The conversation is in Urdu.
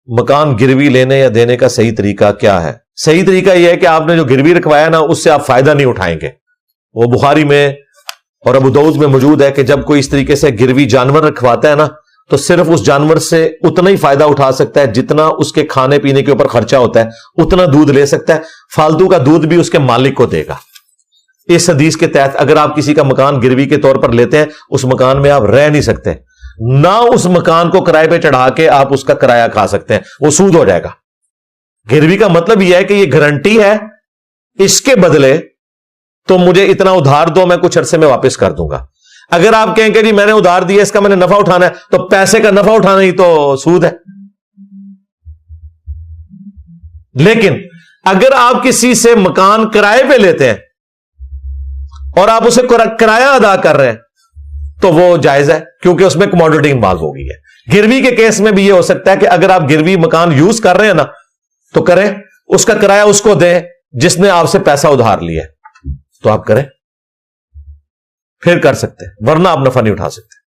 مکان گروی لینے یا دینے کا صحیح طریقہ کیا ہے؟ صحیح طریقہ یہ ہے کہ آپ نے جو گروی رکھوایا نا اس سے آپ فائدہ نہیں اٹھائیں گے. وہ بخاری میں اور ابو داؤد میں موجود ہے کہ جب کوئی اس طریقے سے گروی جانور رکھواتا ہے نا تو صرف اس جانور سے اتنا ہی فائدہ اٹھا سکتا ہے جتنا اس کے کھانے پینے کے اوپر خرچہ ہوتا ہے، اتنا دودھ لے سکتا ہے. فالتو کا دودھ بھی اس کے مالک کو دے گا. اس حدیث کے تحت اگر آپ کسی کا مکان گروی کے طور پر لیتے ہیں، اس مکان میں آپ رہ نہیں سکتے، نہ اس مکان کو کرائے پہ چڑھا کے آپ اس کا کرایہ کھا سکتے ہیں، وہ سود ہو جائے گا. گروی کا مطلب یہ ہے کہ یہ گارنٹی ہے، اس کے بدلے تو مجھے اتنا ادھار دو، میں کچھ عرصے میں واپس کر دوں گا. اگر آپ کہیں کہ جی میں نے ادھار دیا، اس کا میں نے نفع اٹھانا ہے، تو پیسے کا نفع اٹھانا ہی تو سود ہے. لیکن اگر آپ کسی سے مکان کرائے پہ لیتے ہیں اور آپ اسے کرایہ ادا کر رہے ہیں تو وہ جائز ہے، کیونکہ اس میں کموڈٹی انوالو ہو گئی ہے. گروی کے کیس میں بھی یہ ہو سکتا ہے کہ اگر آپ گروی مکان یوز کر رہے ہیں نا تو کریں، اس کا کرایہ اس کو دیں جس نے آپ سے پیسہ ادھار لیا، تو آپ کریں، پھر کر سکتے ہیں، ورنہ آپ نفع نہیں اٹھا سکتے.